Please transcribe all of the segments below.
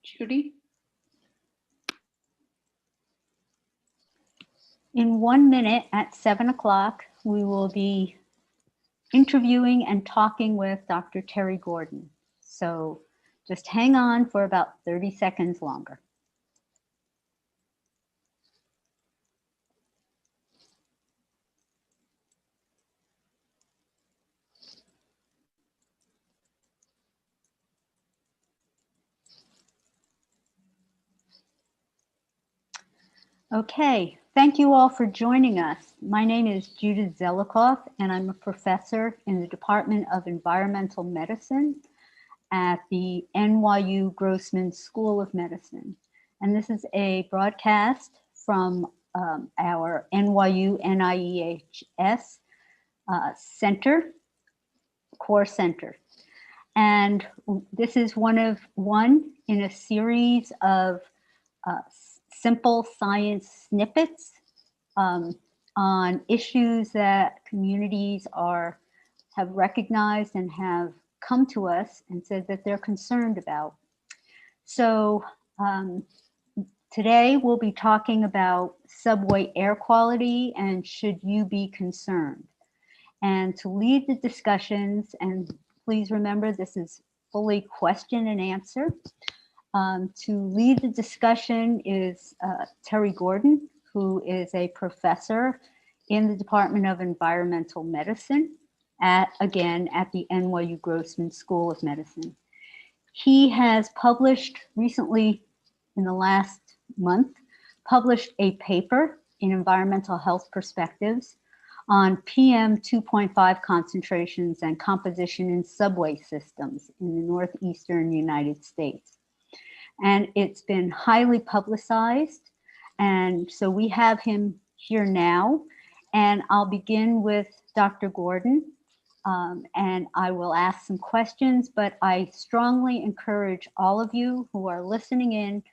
Judy? In 1 minute at 7 o'clock, we will be interviewing and talking with Dr. Terry Gordon. So just hang on for about 30 seconds longer. Okay, thank you all for joining us. My name is Judith Zelikoff, and I'm a professor in the Department of Environmental Medicine at the NYU Grossman School of Medicine. And this is a broadcast from our NYU NIEHS Center, Core Center. And this is one in a series of simple science snippets on issues that communities have recognized and have come to us and said that they're concerned about. So today we'll be talking about subway air quality and should you be concerned. And to lead the discussions, and please remember this is fully question and answer. To lead the discussion is Terry Gordon, who is a professor in the Department of Environmental Medicine, again, at the NYU Grossman School of Medicine. He has published recently, in the last month, published a paper in Environmental Health Perspectives on PM 2.5 concentrations and composition in subway systems in the northeastern United States. And it's been highly publicized. And so we have him here now. And I'll begin with Dr. Gordon. And I will ask some questions, but I strongly encourage all of you who are listening in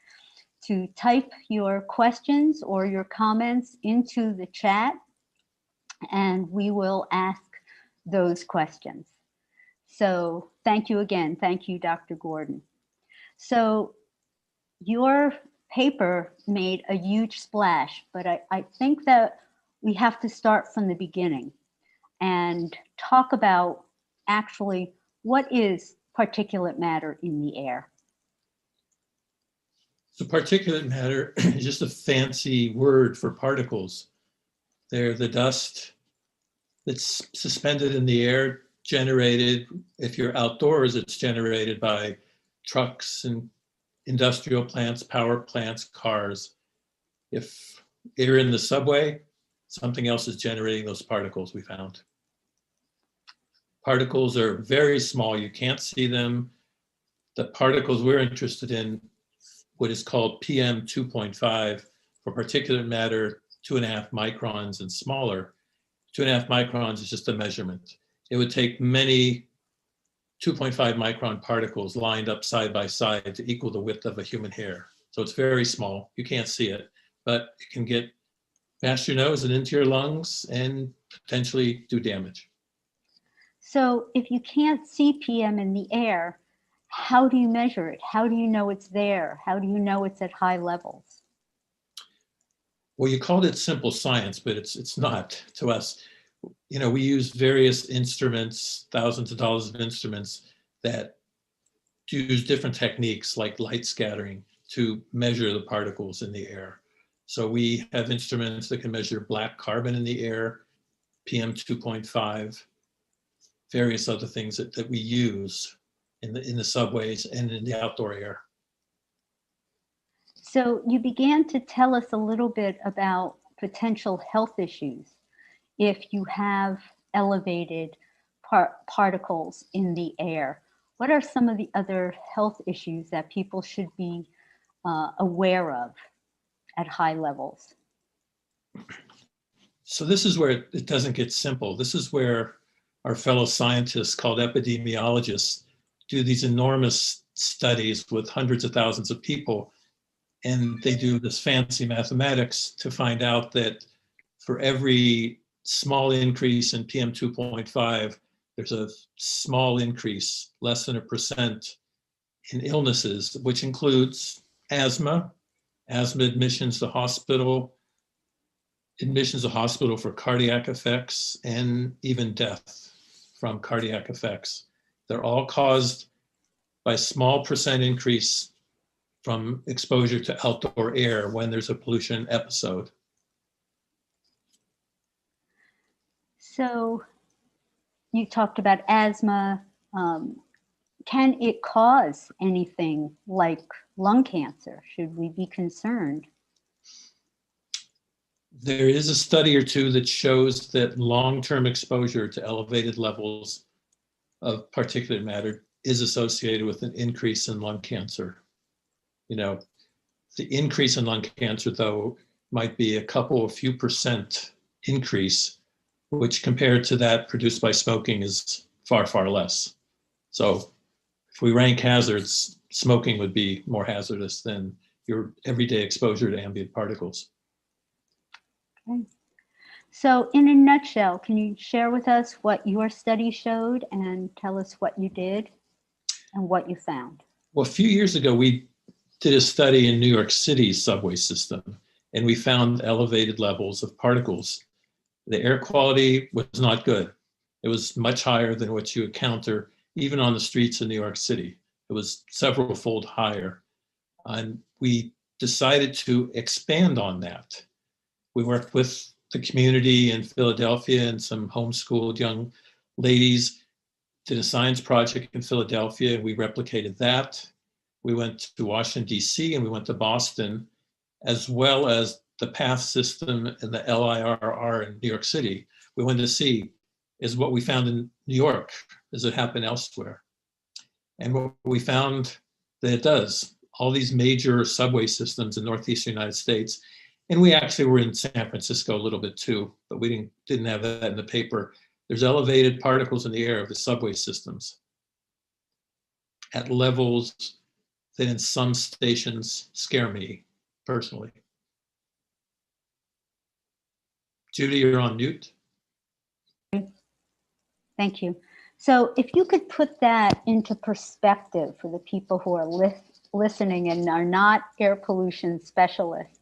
to type your questions or your comments into the chat, and we will ask those questions. So thank you again. Thank you, Dr. Gordon. So your paper made a huge splash, but I think that we have to start from the beginning and talk about actually what is particulate matter in the air. So particulate matter is just a fancy word for particles. They're the dust that's suspended in the air, generated, if you're outdoors, it's generated by trucks and industrial plants, power plants, cars. If you're in the subway, something else is generating those particles, we found. Particles are very small, you can't see them. The particles we're interested in, what is called PM 2.5, for particulate matter, 2.5 microns and smaller. 2.5 microns is just a measurement. It would take many 2.5 micron particles lined up side by side to equal the width of a human hair. So it's very small, you can't see it, but it can get past your nose and into your lungs and potentially do damage. So if you can't see PM in the air, how do you measure it? How do you know it's there? How do you know it's at high levels? Well, you called it simple science, but it's not to us. You know, we use various instruments, thousands of dollars of instruments that use different techniques like light scattering to measure the particles in the air. So we have instruments that can measure black carbon in the air, PM 2.5, various other things that we use in the subways and in the outdoor air. So you began to tell us a little bit about potential health issues if you have elevated particles in the air. What are some of the other health issues that people should be aware of at high levels? So this is where it doesn't get simple. This is where our fellow scientists called epidemiologists do these enormous studies with hundreds of thousands of people. And they do this fancy mathematics to find out that for every small increase in PM 2.5, there's a small increase, less than 1%, in illnesses, which includes asthma admissions to hospital, admissions to hospital for cardiac effects, and even death from cardiac effects. They're all caused by a small percent increase from exposure to outdoor air when there's a pollution episode. So you talked about asthma. Can it cause anything like lung cancer? Should we be concerned? There is a study or two that shows that long-term exposure to elevated levels of particulate matter is associated with an increase in lung cancer. You know, the increase in lung cancer, though, might be a few percent increase, which compared to that produced by smoking is far, far less. So if we rank hazards, smoking would be more hazardous than your everyday exposure to ambient particles. Okay. So in a nutshell, can you share with us what your study showed and tell us what you did and what you found? Well, a few years ago, we did a study in New York City's subway system, and we found elevated levels of particles. The air quality was not good. It was much higher than what you encounter even on the streets of New York City. It was several fold higher. And we decided to expand on that. We worked with the community in Philadelphia and some homeschooled young ladies, did a science project in Philadelphia, and we replicated that. We went to Washington, D.C., and we went to Boston, as well as the PATH system and the LIRR in New York City. We wanted to see, is what we found in New York, does it happen elsewhere? And what we found that it does. All these major subway systems in Northeastern United States, and we actually were in San Francisco a little bit too, but we didn't have that in the paper. There's elevated particles in the air of the subway systems at levels that in some stations scare me personally. Judy, you're on mute. Thank you. So if you could put that into perspective for the people who are listening and are not air pollution specialists,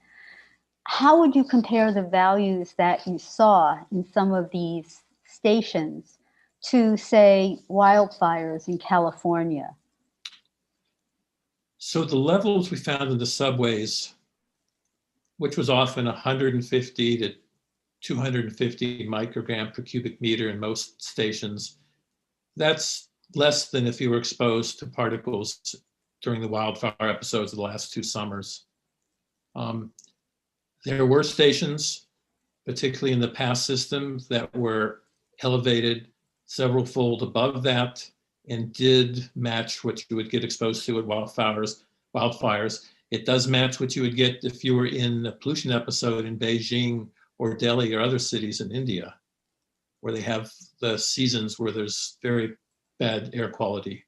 how would you compare the values that you saw in some of these stations to, say, wildfires in California? So the levels we found in the subways, which was often 150 to 250 microgram per cubic meter in most stations, that's less than if you were exposed to particles during the wildfire episodes of the last 2 summers. There were stations, particularly in the PATH system, that were elevated several fold above that and did match what you would get exposed to at wildfires. It does match what you would get if you were in a pollution episode in Beijing or Delhi or other cities in India, where they have the seasons where there's very bad air quality.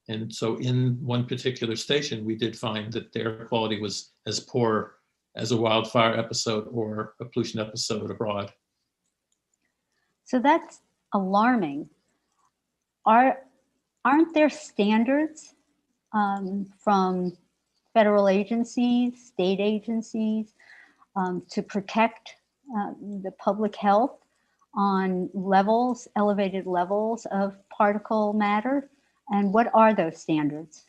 And so in one particular station, we did find that the air quality was as poor as a wildfire episode or a pollution episode abroad. So that's alarming. Aren't there standards from federal agencies, state agencies, to protect the public health on levels, elevated levels of particle matter? And what are those standards?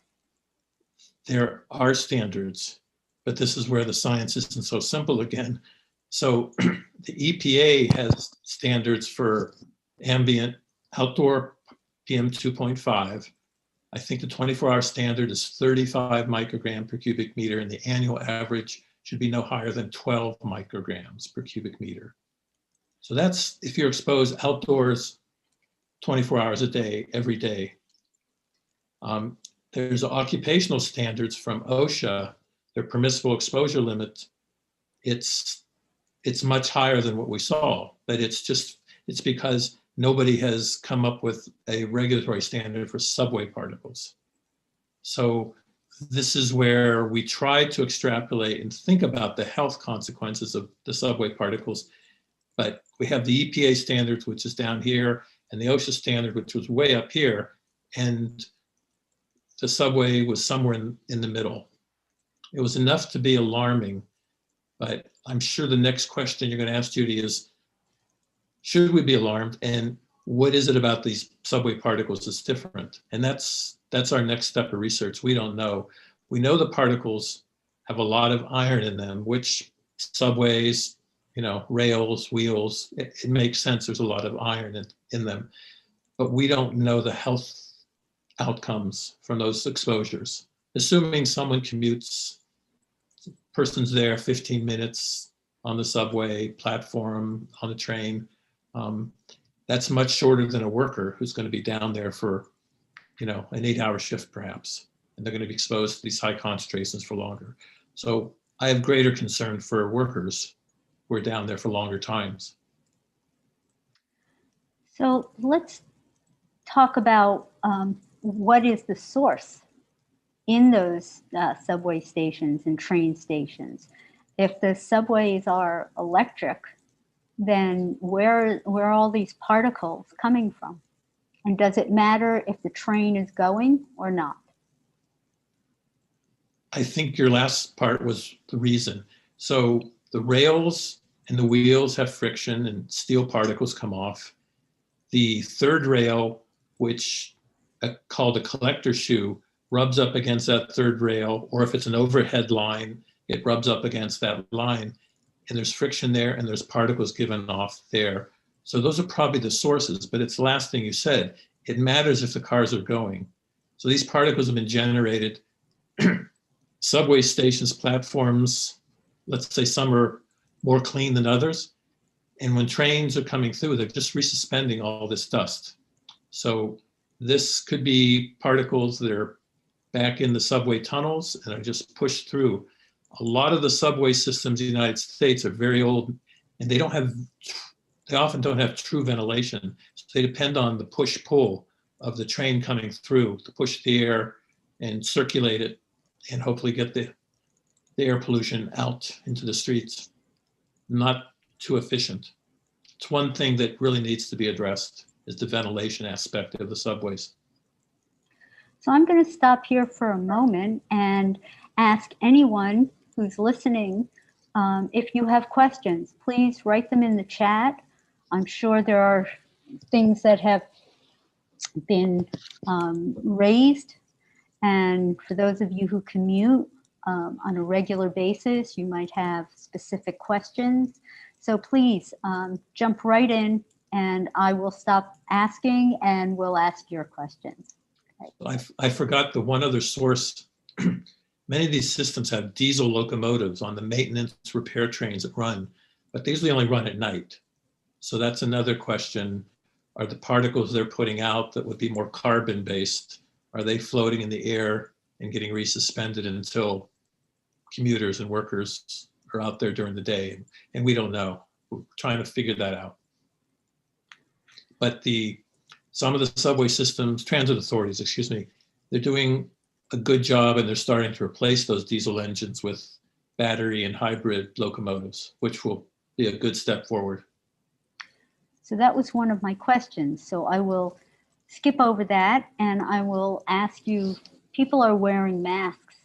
There are standards, but this is where the science isn't so simple again. So the EPA has standards for ambient outdoor PM 2.5. I think the 24-hour standard is 35 microgram per cubic meter, and the annual average should be no higher than 12 micrograms per cubic meter. So that's if you're exposed outdoors 24 hours a day, every day. There's occupational standards from Osha, their permissible exposure limit. It's much higher than what we saw, but it's because nobody has come up with a regulatory standard for subway particles. So this is where we try to extrapolate and think about the health consequences of the subway particles. But we have the EPA standards, which is down here, and the OSHA standard, which was way up here. And the subway was somewhere in the middle. It was enough to be alarming, but I'm sure the next question you're going to ask, Judy, is, should we be alarmed? And what is it about these subway particles that's different? And that's our next step of research. We don't know. We know the particles have a lot of iron in them, which subways, rails, wheels, it makes sense. There's a lot of iron in them, but we don't know the health outcomes from those exposures. Assuming someone commutes, person's there 15 minutes on the subway platform, on the train, that's much shorter than a worker who's going to be down there for, an 8-hour shift perhaps, and they're going to be exposed to these high concentrations for longer. So I have greater concern for workers who are down there for longer times. So let's talk about what is the source in those subway stations and train stations. If the subways are electric, then where are all these particles coming from? And does it matter if the train is going or not? I think your last part was the reason. So the rails and the wheels have friction and steel particles come off. The third rail, which called a collector shoe, rubs up against that third rail, or if it's an overhead line, it rubs up against that line. And there's friction there and there's particles given off there. So those are probably the sources, but it's the last thing you said. It matters if the cars are going. So these particles have been generated. Subway stations, platforms, let's say some are more clean than others. And when trains are coming through, they're just resuspending all this dust. So this could be particles that are back in the subway tunnels and are just pushed through. A lot of the subway systems in the United States are very old, and they often don't have true ventilation. So they depend on the push-pull of the train coming through to push the air and circulate it and hopefully get the air pollution out into the streets. Not too efficient. It's one thing that really needs to be addressed, is the ventilation aspect of the subways. So I'm going to stop here for a moment and ask anyone who's listening, if you have questions, please write them in the chat. I'm sure there are things that have been raised. And for those of you who commute on a regular basis, you might have specific questions. So please jump right in and I will stop asking and we'll ask your questions. Okay. I forgot the one other source. Many of these systems have diesel locomotives on the maintenance repair trains that run, but they usually only run at night. So that's another question. Are the particles they're putting out that would be more carbon-based, are they floating in the air and getting resuspended until commuters and workers are out there during the day? And we don't know. We're trying to figure that out. But some of the subway systems, transit authorities, they're doing a good job and they're starting to replace those diesel engines with battery and hybrid locomotives, which will be a good step forward. So that was one of my questions. So I will skip over that and I will ask you, people are wearing masks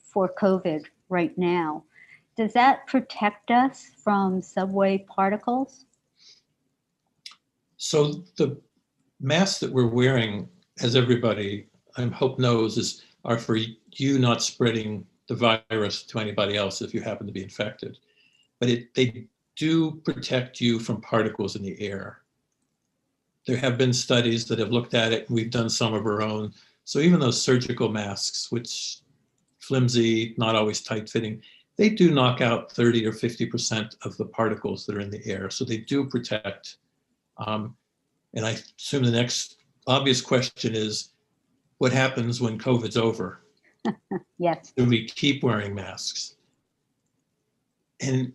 for COVID right now. Does that protect us from subway particles? So the masks that we're wearing, as everybody I hope knows, are for you not spreading the virus to anybody else if you happen to be infected. But they do protect you from particles in the air. There have been studies that have looked at it, and we've done some of our own. So even those surgical masks, which flimsy, not always tight-fitting, they do knock out 30 or 50% of the particles that are in the air. So they do protect. And I assume the next obvious question is, what happens when COVID's over? Yes. Do we keep wearing masks? And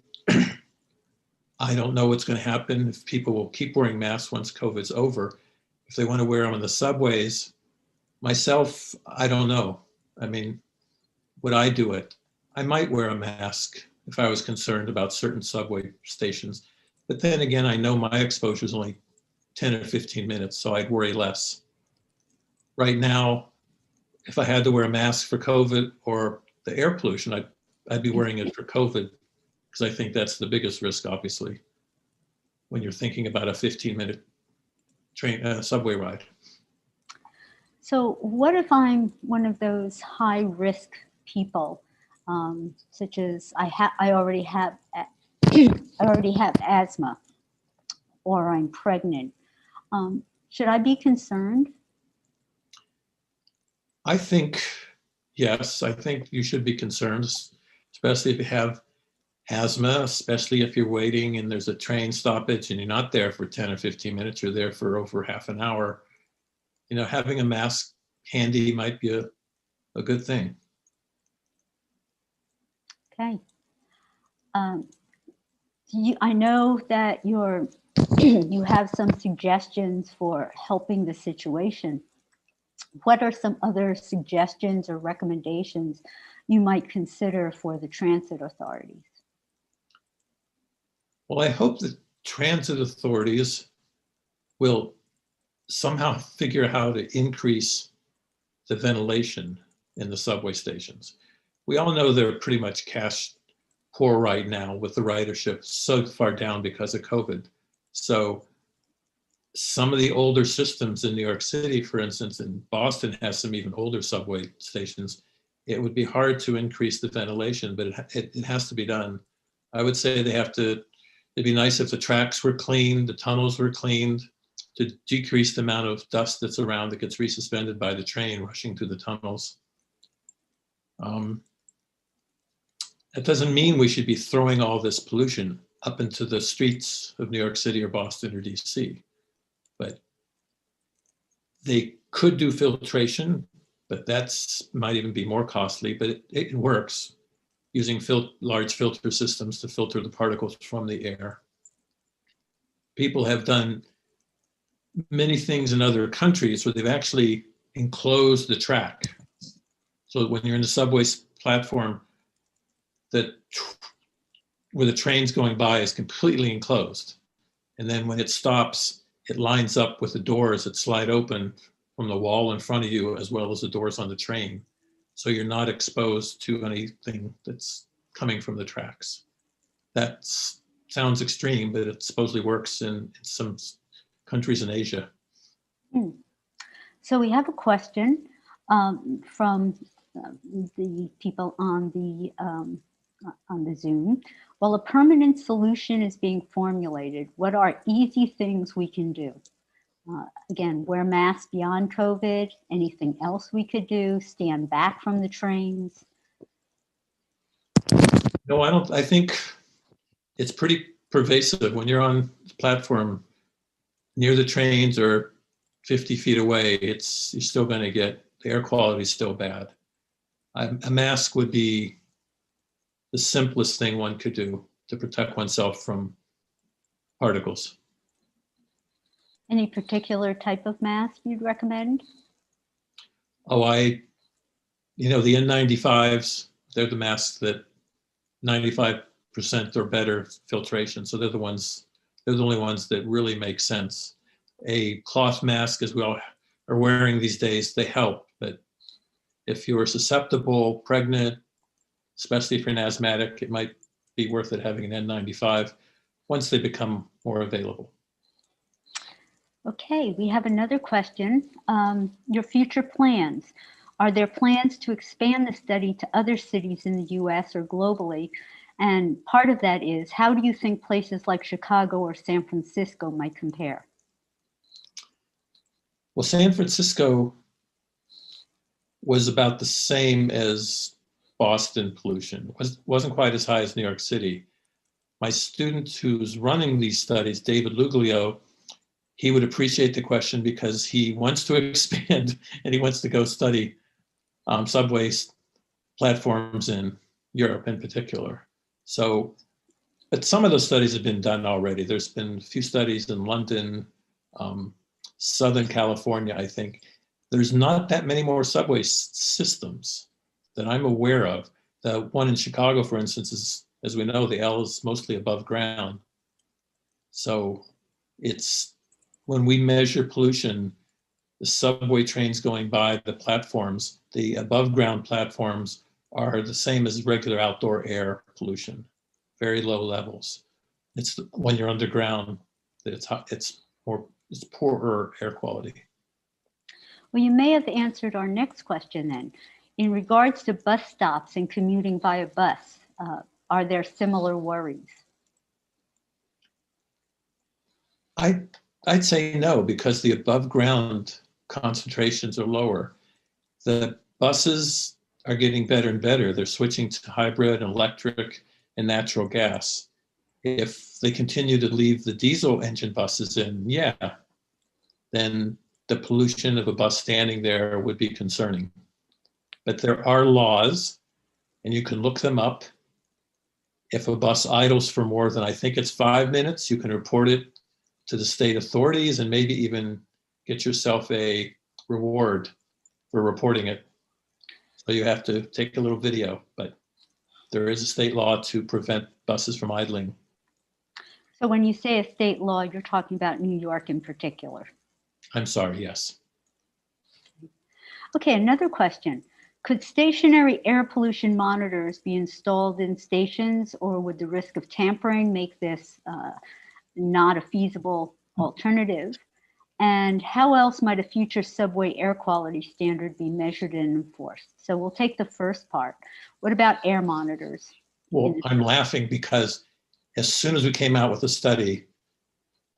I don't know what's going to happen if people will keep wearing masks once COVID's over. If they want to wear them on the subways, myself, I don't know. I mean, would I do it? I might wear a mask if I was concerned about certain subway stations. But then again, I know my exposure is only 10 or 15 minutes, so I'd worry less. Right now, if I had to wear a mask for COVID or the air pollution, I'd be wearing it for COVID, because I think that's the biggest risk, obviously, when you're thinking about a 15-minute subway ride. So what if I'm one of those high risk people, such as I already have asthma, or I'm pregnant? Should I be concerned? I think, yes, I think you should be concerned, especially if you have asthma, especially if you're waiting and there's a train stoppage and you're not there for 10 or 15 minutes, you're there for over half an hour. You know, having a mask handy might be a good thing. Okay. I know that you have some suggestions for helping the situation. What are some other suggestions or recommendations you might consider for the transit authorities? Well, I hope the transit authorities will somehow figure out how to increase the ventilation in the subway stations. We all know they're pretty much cash poor right now with the ridership so far down because of COVID. So some of the older systems in New York City, for instance, and Boston has some even older subway stations, it would be hard to increase the ventilation, but it has to be done. I would say it'd be nice if the tracks were cleaned, the tunnels were cleaned, to decrease the amount of dust that's around that gets resuspended by the train rushing through the tunnels. That doesn't mean we should be throwing all this pollution up into the streets of New York City or Boston or DC, but they could do filtration, but that's might even be more costly, but it works, using large filter systems to filter the particles from the air. People have done many things in other countries where they've actually enclosed the track. So when you're in the subway platform, where the train's going by is completely enclosed. And then when it stops, it lines up with the doors that slide open from the wall in front of you, as well as the doors on the train. So you're not exposed to anything that's coming from the tracks. That sounds extreme, but it supposedly works in some countries in Asia. So we have a question from the people on the Zoom. While a permanent solution is being formulated, what are easy things we can do? Again, wear masks beyond COVID. Anything else we could do? Stand back from the trains? No, I don't. I think it's pretty pervasive. When you're on the platform near the trains or 50 feet away, you're still going to get, the air quality is still bad. A mask would be the simplest thing one could do to protect oneself from particles. Any particular type of mask you'd recommend? Oh, the N95s, they're the masks that 95% or better filtration. So they're the only ones that really make sense. A cloth mask, as we all are wearing these days, they help. But if you're susceptible, pregnant, especially if you're an asthmatic, it might be worth it having an N95 once they become more available. Okay, we have another question. Your future plans. Are there plans to expand the study to other cities in the US or globally? And part of that is, how do you think places like Chicago or San Francisco might compare? Well, San Francisco was about the same as Boston pollution. Wasn't quite as high as New York City. My student who's running these studies, David Luglio, he would appreciate the question because he wants to expand and he wants to go study subway platforms in Europe in particular. So, but some of those studies have been done already. There's been a few studies in London, Southern California, I think. There's not that many more subway systems that I'm aware of. The one in Chicago, for instance, is, as we know, the L is mostly above ground. So when we measure pollution, the subway trains going by, the platforms, the above ground platforms are the same as regular outdoor air pollution, very low levels. It's when you're underground that it's poorer air quality. Well, you may have answered our next question then. In regards to bus stops and commuting via bus, are there similar worries? I'd say no, because the above ground concentrations are lower. The buses are getting better and better. They're switching to hybrid, electric, and natural gas. If they continue to leave the diesel engine buses in, yeah, then the pollution of a bus standing there would be concerning. But there are laws, and you can look them up. If a bus idles for more than, I think it's 5 minutes, you can report it to the state authorities and maybe even get yourself a reward for reporting it. So you have to take a little video, but there is a state law to prevent buses from idling. So when you say a state law, you're talking about New York in particular. I'm sorry, yes. Okay, another question. Could stationary air pollution monitors be installed in stations, or would the risk of tampering make this not a feasible alternative? And how else might a future subway air quality standard be measured and enforced? So we'll take the first part. What about air monitors? Well, I'm laughing because as soon as we came out with the study,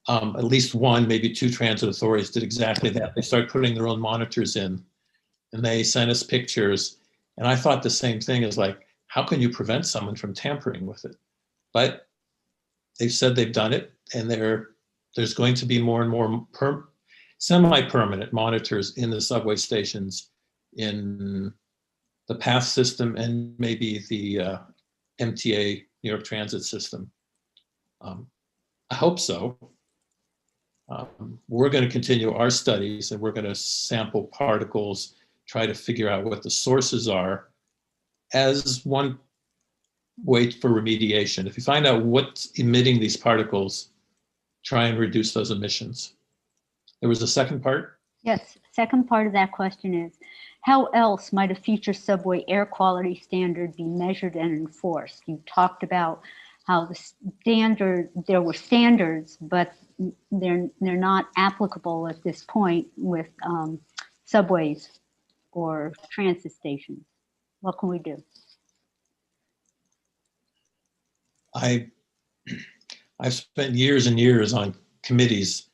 at least one, maybe two transit authorities did exactly that. They started putting their own monitors in, and they sent us pictures. And I thought the same thing, is like, how can you prevent someone from tampering with it? But they've said they've done it, and there's going to be more and more semi-permanent monitors in the subway stations, in the PATH system, and maybe the MTA, New York Transit system. I hope so. We're going to continue our studies, and we're going to sample particles, try to figure out what the sources are as one way for remediation. If you find out what's emitting these particles, try and reduce those emissions. There was a second part? Yes, second part of that question is, how else might a future subway air quality standard be measured and enforced? You talked about how there were standards, but they're not applicable at this point with subways or transit stations. What can we do? I've spent years and years on committees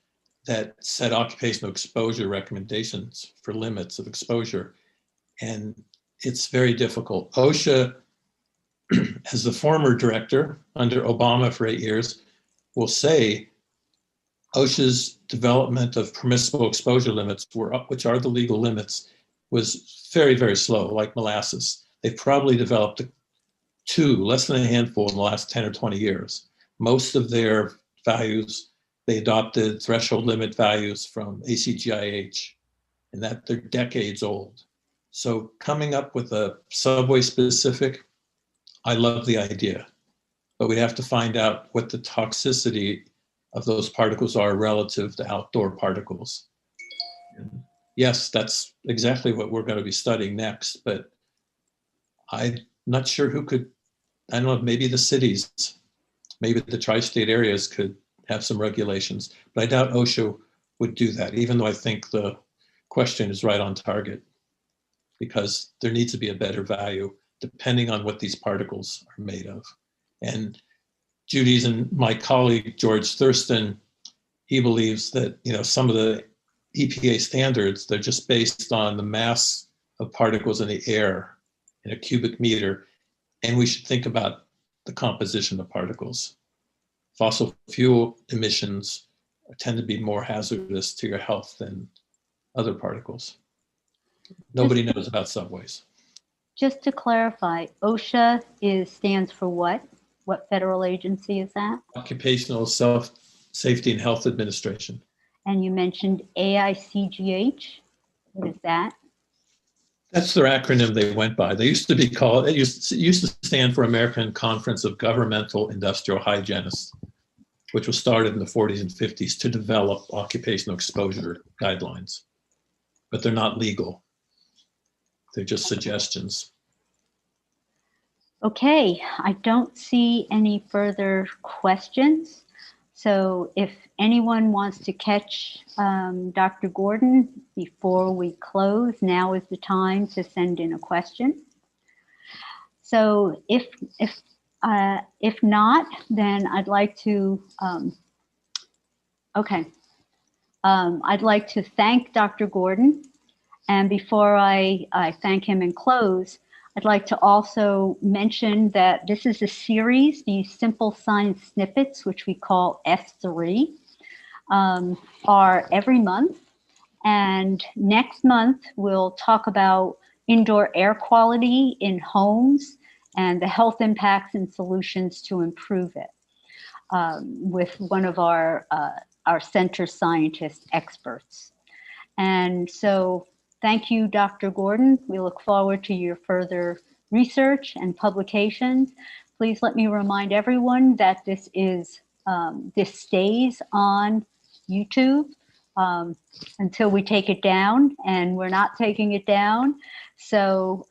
that set occupational exposure recommendations for limits of exposure, and it's very difficult. OSHA, as the former director under Obama for 8 years, will say OSHA's development of permissible exposure limits, which are the legal limits, was very, very slow, like molasses. They've probably developed less than a handful in the last 10 or 20 years. Most of their values, they adopted threshold limit values from ACGIH, and that they're decades old. So coming up with a subway specific, I love the idea, but we'd have to find out what the toxicity of those particles are relative to outdoor particles. And yes, that's exactly what we're going to be studying next, but I'm not sure who could, I don't know, maybe the cities, maybe the tri-state areas could have some regulations, but I doubt OSHA would do that, even though I think the question is right on target, because there needs to be a better value depending on what these particles are made of. And Judy's and my colleague, George Thurston, he believes that, some of the EPA standards, they're just based on the mass of particles in the air in a cubic meter. And we should think about the composition of particles. Fossil fuel emissions tend to be more hazardous to your health than other particles. Nobody knows about subways. Just to clarify, OSHA stands for what? What federal agency is that? Occupational Safety and Health Administration. And you mentioned AICGH. What is that? That's their acronym they went by. They used to be called, it used to stand for American Conference of Governmental Industrial Hygienists, which was started in the 40s and 50s to develop occupational exposure guidelines. but they're not legal. They're just suggestions. Okay, I don't see any further questions. So if anyone wants to catch Dr. Gordon before we close, now is the time to send in a question. So if not, then I'd like to, I'd like to thank Dr. Gordon. And before I thank him and close, I'd like to also mention that this is a series, these simple science snippets, which we call S3, are every month. And next month, we'll talk about indoor air quality in homes and the health impacts and solutions to improve it with one of our center scientist experts. And so thank you, Dr. Gordon. We look forward to your further research and publications. Please let me remind everyone that this stays on YouTube until we take it down, and we're not taking it down. So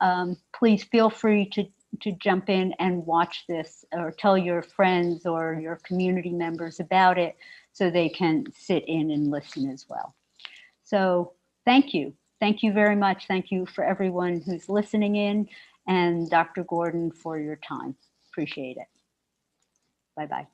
please feel free to jump in and watch this, or tell your friends or your community members about it so they can sit in and listen as well. So thank you. Thank you very much. Thank you for everyone who's listening in, and Dr. Gordon for your time. Appreciate it. Bye-bye.